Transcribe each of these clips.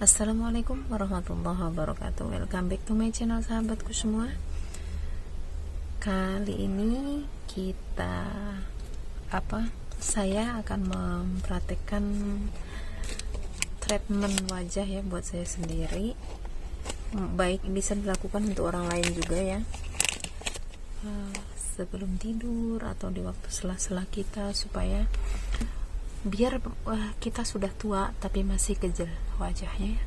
Assalamualaikum warahmatullahi wabarakatuh. Welcome back to my channel sahabatku semua. Kali ini saya akan mempraktekkan treatment wajah ya buat saya sendiri. Baik bisa dilakukan untuk orang lain juga ya. Sebelum tidur atau di waktu sela-sela kita, supaya biar kita sudah tua tapi masih kecil wajahnya ya.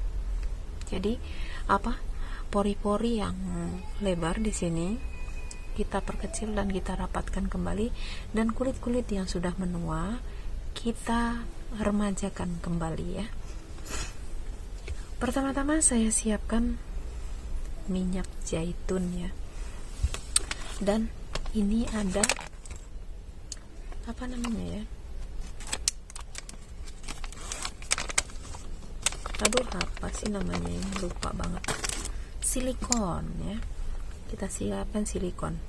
Jadi pori-pori yang lebar di sini kita perkecil dan kita rapatkan kembali, dan kulit-kulit yang sudah menua kita remajakan kembali ya. Pertama-tama saya siapkan minyak zaitun ya, dan ini ada apa sih namanya, lupa banget. Silikon ya, kita siapkan silikon.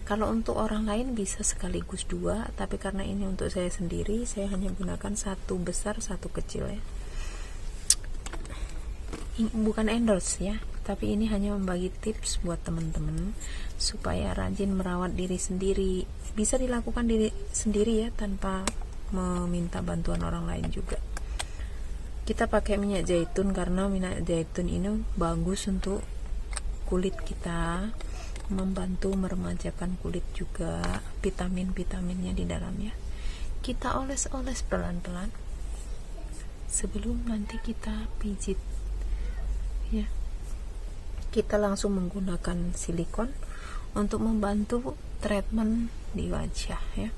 Kalau untuk orang lain bisa sekaligus 2, tapi karena ini untuk saya sendiri, saya hanya gunakan 1 besar 1 kecil ya. Ini bukan endorse ya, tapi ini hanya membagi tips buat teman-teman supaya rajin merawat diri sendiri. Bisa dilakukan diri sendiri ya, tanpa meminta bantuan orang lain juga. Kita pakai minyak zaitun karena minyak zaitun ini bagus untuk kulit kita, membantu meremajakan kulit juga, vitamin-vitaminnya di dalamnya. Kita oles-oles pelan-pelan sebelum nanti kita pijit ya. Kita langsung menggunakan silikon untuk membantu treatment di wajah ya.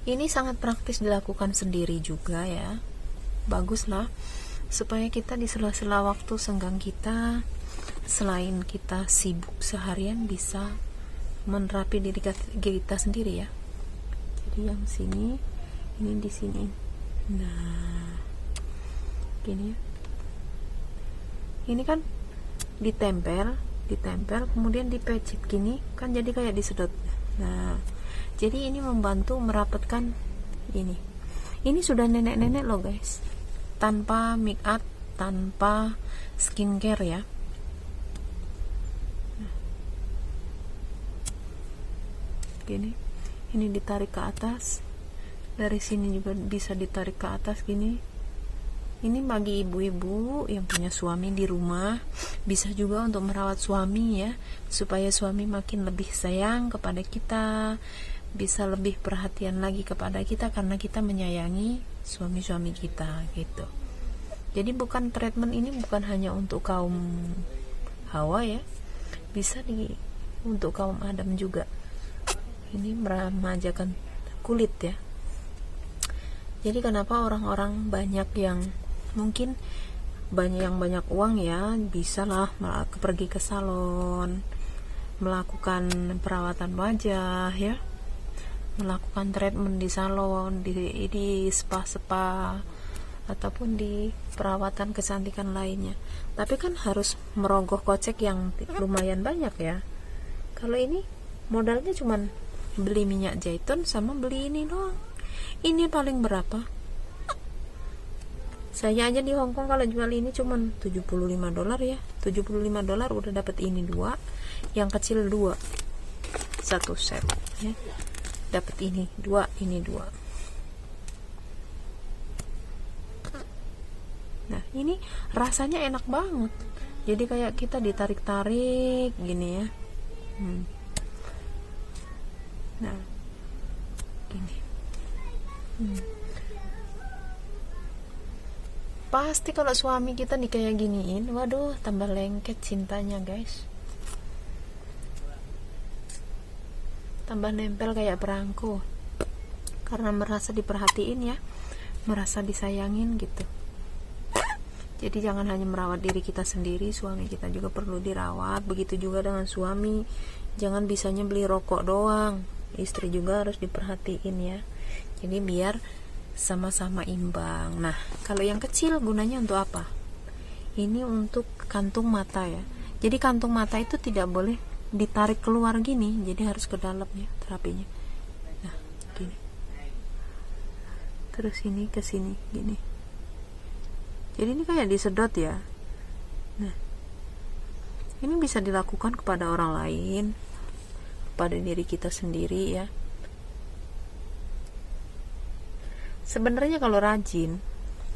Ini sangat praktis dilakukan sendiri juga ya. Baguslah supaya kita di sela-sela waktu senggang kita, selain kita sibuk seharian, bisa menerapi diri kita sendiri ya. Jadi yang sini, ini di sini. Nah, gini ya. Ini kan ditempel, kemudian dipecit gini, kan jadi kayak disedot. Nah, jadi ini membantu merapatkan ini. Ini sudah nenek-nenek loh guys, tanpa make up, tanpa skincare ya. Gini, ini ditarik ke atas, dari sini juga bisa ditarik ke atas gini. Ini bagi ibu-ibu yang punya suami di rumah, bisa juga untuk merawat suami ya, supaya suami makin lebih sayang kepada kita, bisa lebih perhatian lagi kepada kita karena kita menyayangi suami-suami kita gitu. Jadi treatment ini bukan hanya untuk kaum Hawa ya, bisa untuk kaum Adam juga. Ini meremajakan kulit ya. Jadi kenapa orang-orang banyak yang mungkin banyak uang ya, bisa lah pergi ke salon, melakukan perawatan wajah ya, melakukan treatment di salon, di spa ataupun di perawatan kecantikan lainnya. Tapi kan harus merogoh kocek yang lumayan banyak ya. Kalau ini modalnya cuman beli minyak zaitun sama beli ini doang. Ini paling berapa? Saya aja di Hong Kong kalau jual ini cuman $75 ya. $75 udah dapat ini 2, yang kecil 2, 1 set ya. Dapat ini 2, ini 2. Nah, ini rasanya enak banget. Jadi kayak kita ditarik-tarik gini ya. Nah, gini. Pasti kalau suami kita nih kayak giniin, waduh, tambah lengket cintanya guys, tambah nempel kayak perangko, karena merasa diperhatiin ya, merasa disayangin gitu. Jadi jangan hanya merawat diri kita sendiri, suami kita juga perlu dirawat. Begitu juga dengan suami, jangan bisanya beli rokok doang, istri juga harus diperhatiin ya. Jadi biar sama-sama imbang. Nah, kalau yang kecil gunanya untuk apa? Ini untuk kantung mata ya. Jadi kantung mata itu tidak boleh ditarik keluar gini, jadi harus ke dalam ya terapinya. Nah, gini. Terus ini ke sini gini. Jadi ini kayak disedot ya. Nah, ini bisa dilakukan kepada orang lain, pada diri kita sendiri ya. Sebenarnya kalau rajin,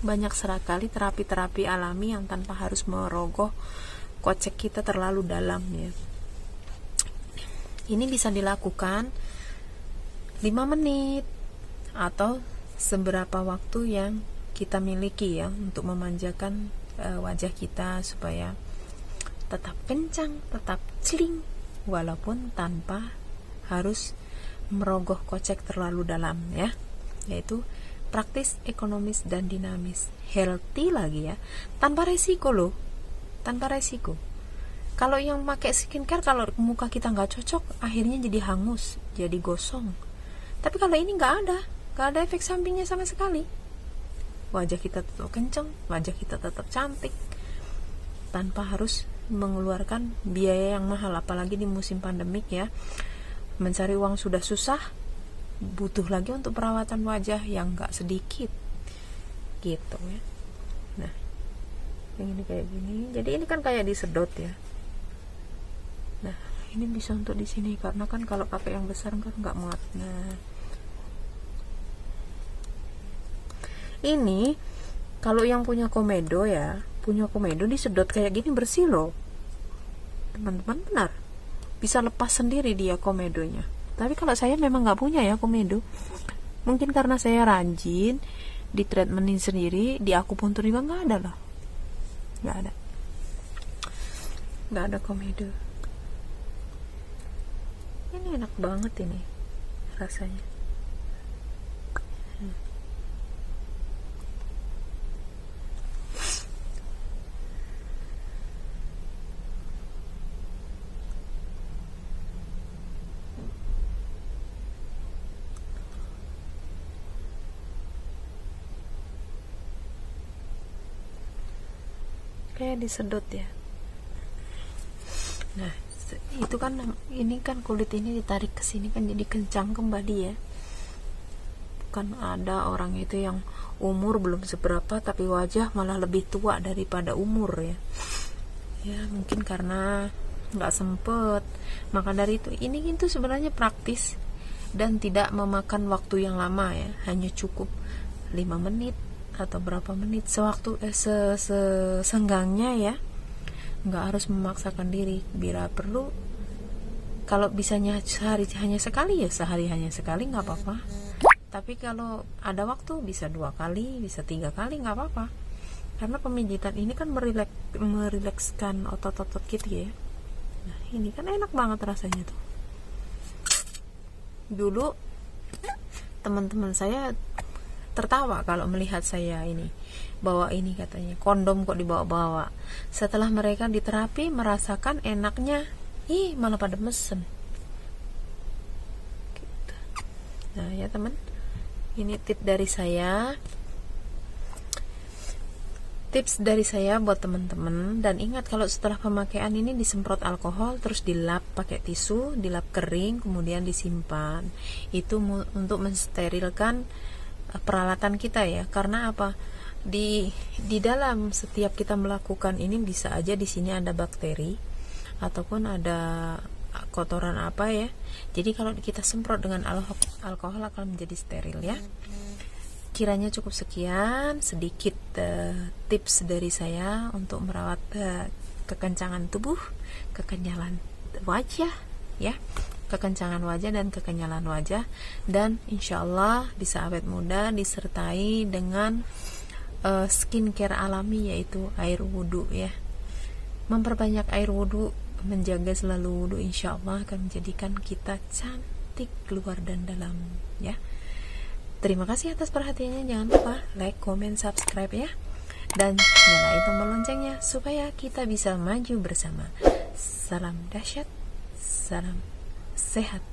banyak sekali terapi-terapi alami yang tanpa harus merogoh kocek kita terlalu dalam ya. Ini bisa dilakukan 5 menit atau seberapa waktu yang kita miliki ya untuk memanjakan wajah kita supaya tetap kencang, tetap celing, walaupun tanpa harus merogoh kocek terlalu dalam ya. Yaitu praktis, ekonomis, dan dinamis, healthy lagi ya, tanpa resiko loh, tanpa resiko. Kalau yang pakai skincare, kalau muka kita nggak cocok, akhirnya jadi hangus, jadi gosong. Tapi kalau ini nggak ada efek sampingnya sama sekali. Wajah kita tetap kenceng, wajah kita tetap cantik, tanpa harus mengeluarkan biaya yang mahal, apalagi di musim pandemik ya. Mencari uang sudah susah, butuh lagi untuk perawatan wajah yang gak sedikit gitu ya. Nah, yang ini kayak gini, jadi ini kan kayak disedot ya. Nah, ini bisa untuk di sini karena kan kalau pakai yang besar kan nggak muat. Nah, ini kalau yang punya komedo ya, punya komedo disedot kayak gini bersih loh teman-teman, benar, bisa lepas sendiri dia komedonya. Tapi kalau saya memang nggak punya ya komedo, mungkin karena saya rajin di treatmentin sendiri, di akupuntur juga nggak ada loh, nggak ada komedo. Ini enak banget ini rasanya. Kayak disedot ya. Nah, itu kan, ini kan kulit ini ditarik ke sini kan jadi kencang kembali ya. Kan ada orang itu yang umur belum seberapa tapi wajah malah lebih tua daripada umur ya. Ya mungkin karena nggak sempet. Maka dari ini itu sebenarnya praktis dan tidak memakan waktu yang lama ya. Hanya cukup 5 menit atau berapa menit sewaktu senggangnya ya, nggak harus memaksakan diri. Bila perlu, kalau bisanya sehari hanya sekali ya sehari hanya sekali nggak apa-apa. Tapi kalau ada waktu bisa 2 kali, bisa 3 kali, nggak apa-apa, karena pemijitan ini kan merilekskan otot-otot kita ya. Nah, ini kan enak banget rasanya tuh. Dulu teman-teman saya tertawa kalau melihat saya ini bawa ini, katanya kondom kok dibawa-bawa. Setelah mereka diterapi merasakan enaknya, malah pada mesen gitu. Nah ya teman, ini tips dari saya buat teman-teman. Dan ingat, kalau setelah pemakaian ini disemprot alkohol, terus dilap pakai tisu, dilap kering, kemudian disimpan. Itu untuk mensterilkan peralatan kita ya. Karena apa? Di dalam setiap kita melakukan ini bisa aja di sini ada bakteri ataupun ada kotoran apa ya. Jadi kalau kita semprot dengan alkohol akan menjadi steril ya. Kiranya cukup sekian sedikit tips dari saya untuk merawat kekencangan tubuh, kekenyalan wajah ya, kekencangan wajah dan kekenyalan wajah. Dan insyaallah bisa awet muda disertai dengan skincare alami, yaitu air wudhu ya. Memperbanyak air wudhu, menjaga selalu wudhu, insyaallah akan menjadikan kita cantik luar dan dalam ya. Terima kasih atas perhatiannya. Jangan lupa like, comment, subscribe ya, dan nyalain tombol loncengnya supaya kita bisa maju bersama. Salam dahsyat, salam sehat,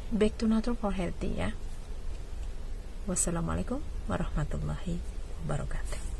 back to natural for healthy ya. Wassalamualaikum warahmatullahi wabarakatuh.